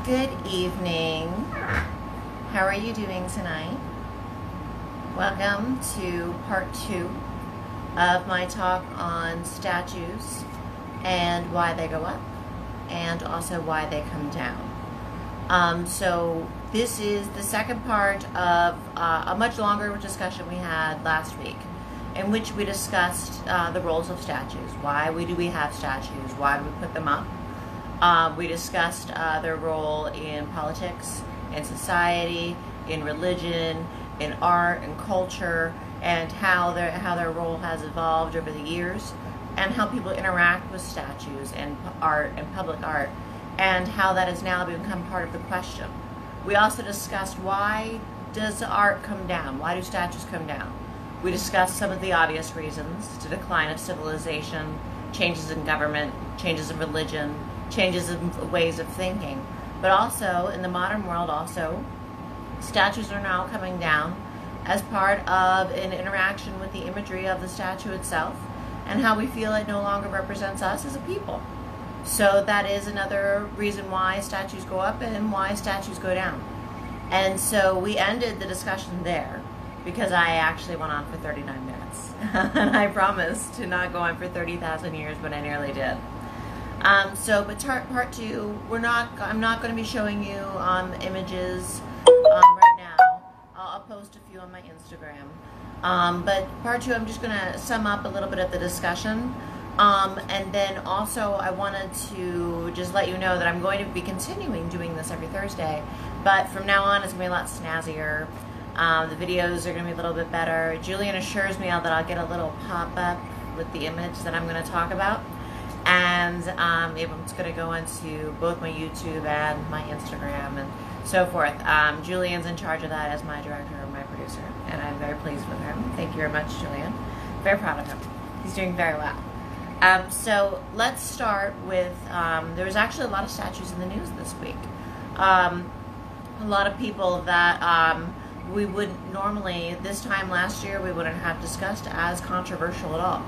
Good evening. How are you doing tonight? Welcome to part 2 of my talk on statues and why they go up and also why they come down. So this is the second part of a much longer discussion we had last week, in which we discussed the roles of statues. Why do we have statues? Why do we put them up? We discussed their role in politics, in society, in religion, in art and culture, and how their role has evolved over the years, and how people interact with statues and art and public art, and how that has now become part of the question. We also discussed, why does art come down? Why do statues come down? We discussed some of the obvious reasons: the decline of civilization, changes in government, changes in religion, changes in ways of thinking. But also, in the modern world also, statues are now coming down as part of an interaction with the imagery of the statue itself, and how we feel it no longer represents us as a people. So that is another reason why statues go up and why statues go down. And so we ended the discussion there, because I actually went on for 39 minutes. And I promised to not go on for 30,000 years, but I nearly did. But part 2, I'm not going to be showing you images right now. I'll post a few on my Instagram. But part 2, I'm just going to sum up a little bit of the discussion. And then also I wanted to just let you know that I'm going to be continuing doing this every Thursday. But from now on, it's going to be a lot snazzier. The videos are going to be a little bit better. Julian assures me that I'll get a little pop-up with the image that I'm going to talk about. And it's going to go into both my YouTube and my Instagram and so forth. Julian's in charge of that as my director and my producer, and I'm very pleased with him. Thank you very much, Julian. Very proud of him. He's doing very well. So let's start with, there was actually a lot of statues in the news this week. A lot of people that we would normally, this time last year, we wouldn't have discussed as controversial at all.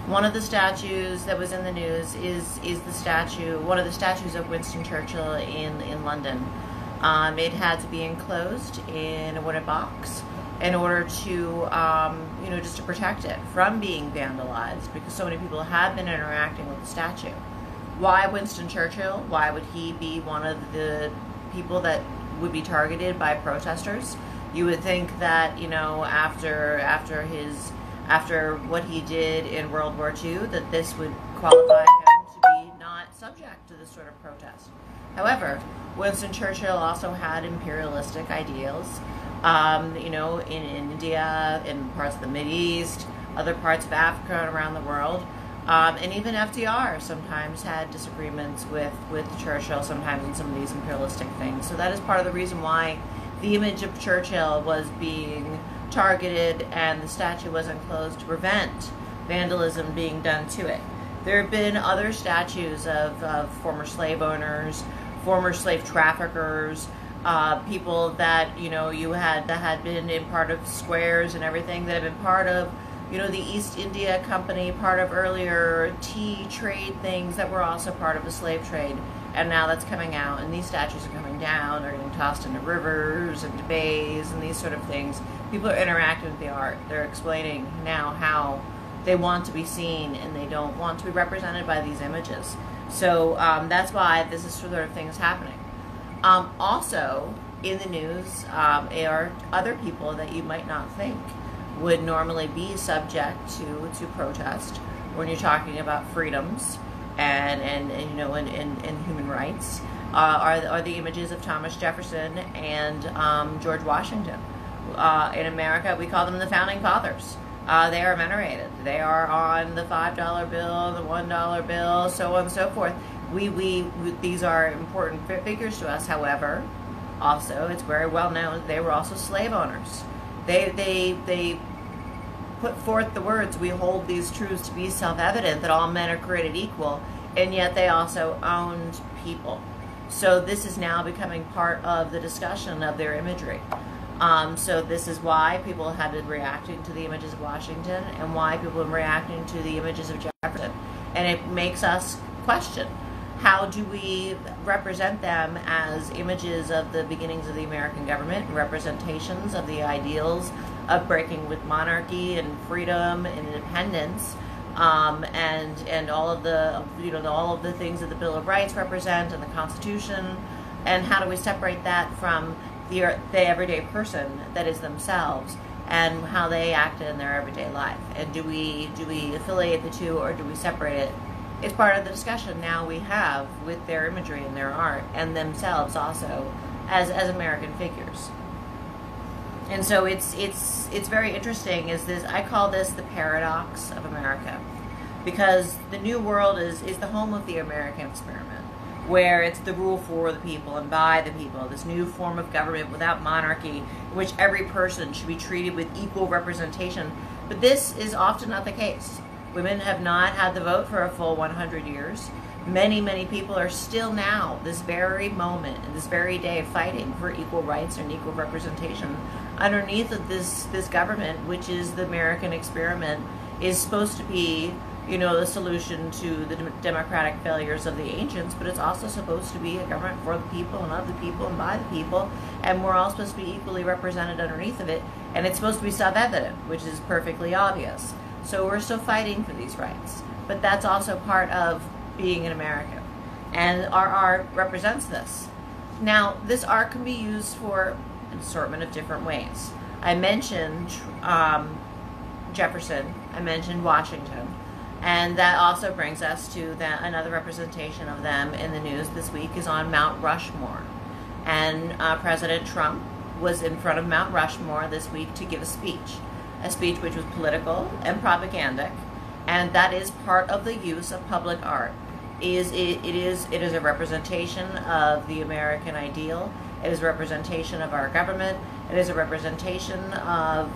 One of the statues that was in the news is the statue, one of the statues of Winston Churchill in London. It had to be enclosed in a wooden box in order to, just to protect it from being vandalized, because so many people have been interacting with the statue. Why Winston Churchill? Why would he be one of the people that would be targeted by protesters? You would think that, after what he did in World War II, that this would qualify him to be not subject to this sort of protest. However, Winston Churchill also had imperialistic ideals, in India, in parts of the Mideast, other parts of Africa and around the world. And even FDR sometimes had disagreements with Churchill, sometimes in some of these imperialistic things. So that is part of the reason why the image of Churchill was being targeted and the statue was enclosed to prevent vandalism being done to it. There have been other statues of former slave owners, former slave traffickers, people that that had been in part of squares and everything, that have been part of the East India Company, part of earlier tea trade things that were also part of the slave trade. And now that's coming out, and these statues are coming down, they're getting tossed into rivers, into bays, and these sort of things. People are interacting with the art. They're explaining now how they want to be seen, and they don't want to be represented by these images. So that's why this is sort of things happening. Also, in the news are other people that you might not think would normally be subject to protest when you're talking about freedoms and human rights, are the images of Thomas Jefferson and George Washington. In America, we call them the Founding Fathers. They are venerated. They are on the $5 bill, the $1 bill, so on and so forth. These are important figures to us. However, also, it's very well known they were also slave owners. They put forth the words, "We hold these truths to be self-evident, that all men are created equal," and yet they also owned people. So this is now becoming part of the discussion of their imagery. So this is why people have been reacting to the images of Washington, and why people have been reacting to the images of Jefferson. And it makes us question, How do we represent them as images of the beginnings of the American government, representations of the ideals of breaking with monarchy and freedom and independence, and all of the all of the things that the Bill of Rights represent and the Constitution, and how do we separate that from the everyday person that is themselves and how they act in their everyday life? And do we affiliate the two, or do we separate it? It's part of the discussion now we have with their imagery and their art and themselves also as American figures. And so it's very interesting. I call this the paradox of America, because the New World is the home of the American experiment, where it's the rule for the people and by the people, this new form of government without monarchy, in which every person should be treated with equal representation. But this is often not the case. Women have not had the vote for a full 100 years. Many, many people are still now, this very moment, and this very day, fighting for equal rights and equal representation. Underneath of this government, which is the American experiment, is supposed to be, the solution to the democratic failures of the ancients, but it's also supposed to be a government for the people and of the people and by the people, and we're all supposed to be equally represented underneath of it, and it's supposed to be self-evident, which is perfectly obvious. So we're still fighting for these rights, but that's also part of being an American, and our art represents this. Now, this art can be used for an assortment of different ways. I mentioned Jefferson, I mentioned Washington, and that also brings us to another representation of them in the news this week is on Mount Rushmore. And President Trump was in front of Mount Rushmore this week to give a speech which was political and propagandic, and that is part of the use of public art. It is a representation of the American ideal. It is a representation of our government. It is a representation of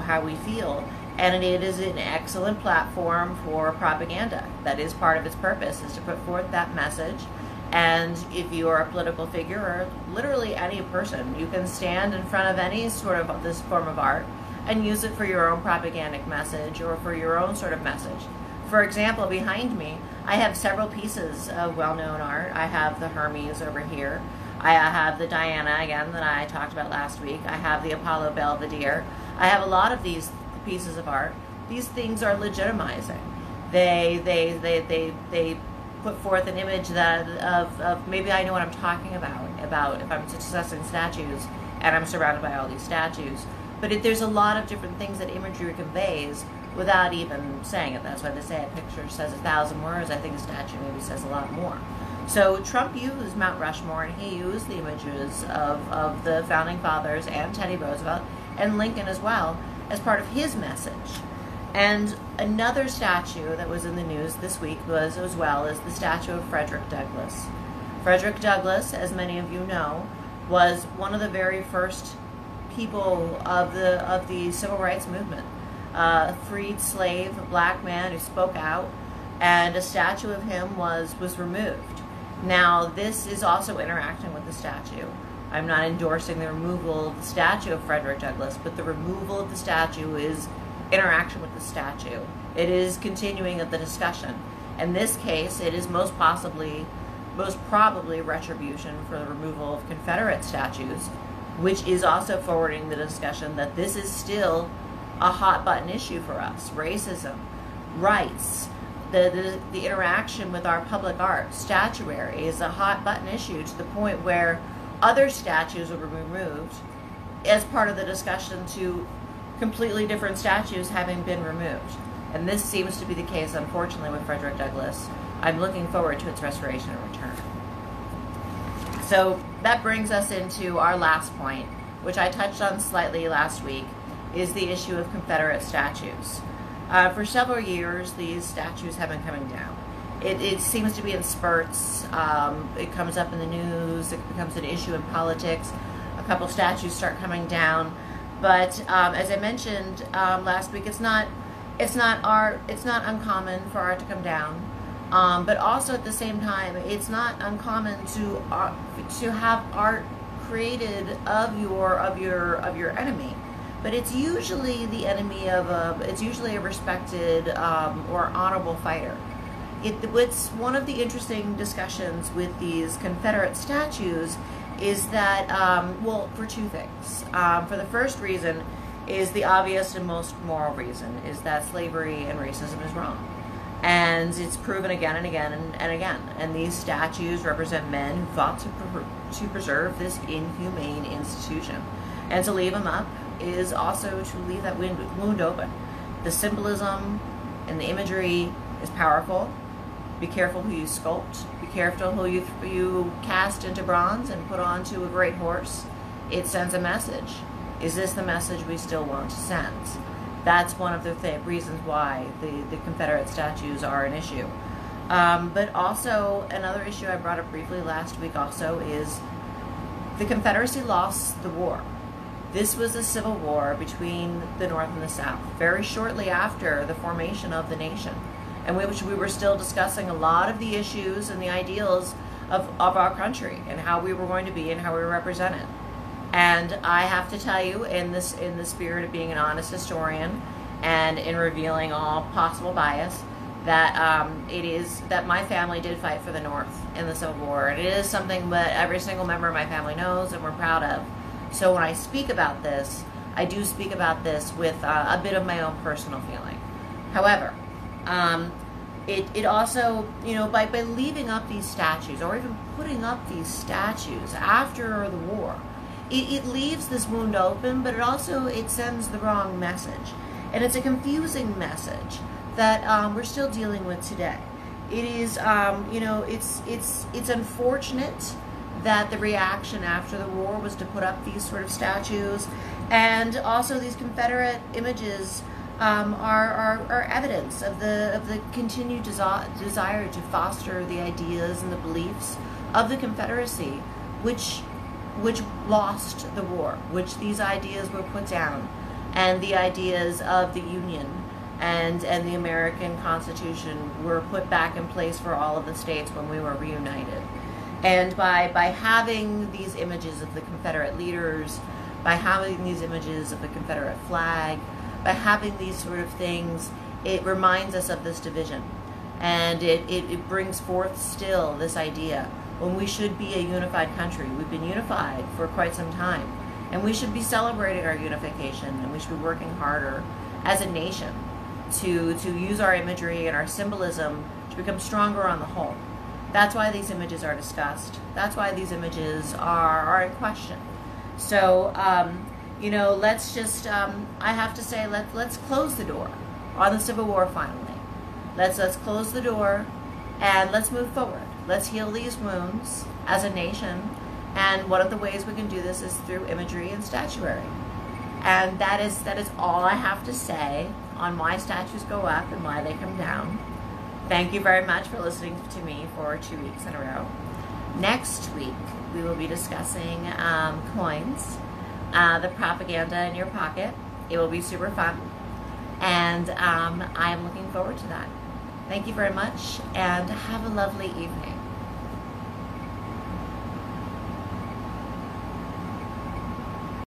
how we feel, and it is an excellent platform for propaganda. That is part of its purpose, is to put forth that message. And if you are a political figure, or literally any person, you can stand in front of any sort of this form of art and use it for your own propagandic message or for your own sort of message. For example, behind me, I have several pieces of well-known art. I have the Hermes over here. I have the Diana, again, that I talked about last week. I have the Apollo Belvedere. I have a lot of these pieces of art. These things are legitimizing. They put forth an image that of maybe I know what I'm talking about if I'm discussing statues and I'm surrounded by all these statues. But there's a lot of different things that imagery conveys without even saying it. That's why they say a picture says 1,000 words. I think a statue maybe says a lot more. So Trump used Mount Rushmore, and he used the images of the Founding Fathers and Teddy Roosevelt and Lincoln as well as part of his message. And another statue that was in the news this week was as well as the statue of Frederick Douglass. Frederick Douglass, as many of you know, was one of the very first people of the civil rights movement. A freed slave, a black man who spoke out, and a statue of him was removed. Now, this is also interacting with the statue. I'm not endorsing the removal of the statue of Frederick Douglass, but the removal of the statue is interaction with the statue. It is continuing of the discussion. In this case, it is most probably retribution for the removal of Confederate statues, which is also forwarding the discussion that this is still a hot button issue for us. Racism, rights, the interaction with our public art, statuary is a hot button issue to the point where other statues will be removed as part of the discussion to completely different statues having been removed. And this seems to be the case, unfortunately, with Frederick Douglass. I'm looking forward to its restoration and return. So that brings us into our last point, which I touched on slightly last week, is the issue of Confederate statues. For several years, these statues have been coming down. It seems to be in spurts. It comes up in the news. It becomes an issue in politics. A couple statues start coming down. But as I mentioned last week, it's not uncommon for art to come down. But also at the same time, it's not uncommon to have art created of your enemy. But it's usually the enemy it's usually a respected or honorable fighter. What's one of the interesting discussions with these Confederate statues is that, well, for two things. For the first reason is the obvious and most moral reason, is that slavery and racism is wrong. And it's proven again and again and again. And these statues represent men who fought to preserve this inhumane institution. And to leave them up is also to leave that wound open. The symbolism and the imagery is powerful. Be careful who you sculpt. Be careful who you cast into bronze and put onto a great horse. It sends a message. Is this the message we still want to send? That's one of the reasons why the Confederate statues are an issue. But also, another issue I brought up briefly last week also is the Confederacy lost the war. This was a civil war between the North and the South, very shortly after the formation of the nation, and we were still discussing a lot of the issues and the ideals of our country and how we were going to be and how we were represented. And I have to tell you, in the spirit of being an honest historian and in revealing all possible bias, that it is that my family did fight for the North in the Civil War. And it is something that every single member of my family knows and we're proud of. So when I speak about this, I do speak about this with a bit of my own personal feeling. However, it also, you know, by leaving up these statues or even putting up these statues after the war, it leaves this wound open, but it sends the wrong message. And it's a confusing message that we're still dealing with today. It is, you know, it's unfortunate that the reaction after the war was to put up these sort of statues, and also these Confederate images are evidence of the continued desire to foster the ideas and the beliefs of the Confederacy, which lost the war, which these ideas were put down, and the ideas of the Union and the American Constitution were put back in place for all of the states when we were reunited. And by having these images of the Confederate leaders, by having these images of the Confederate flag, by having these sort of things, it reminds us of this division. And it brings forth still this idea when we should be a unified country. We've been unified for quite some time, and we should be celebrating our unification, and we should be working harder as a nation to use our imagery and our symbolism to become stronger on the whole. That's why these images are discussed. That's why these images are in question. So, you know, let's just, I have to say, let's close the door on the Civil War finally. Let's close the door and let's move forward. Let's heal these wounds as a nation, and one of the ways we can do this is through imagery and statuary. And that is all I have to say on why statues go up and why they come down. Thank you very much for listening to me for 2 weeks in a row. Next week, we will be discussing coins, the propaganda in your pocket. It will be super fun, and I am looking forward to that. Thank you very much, and have a lovely evening.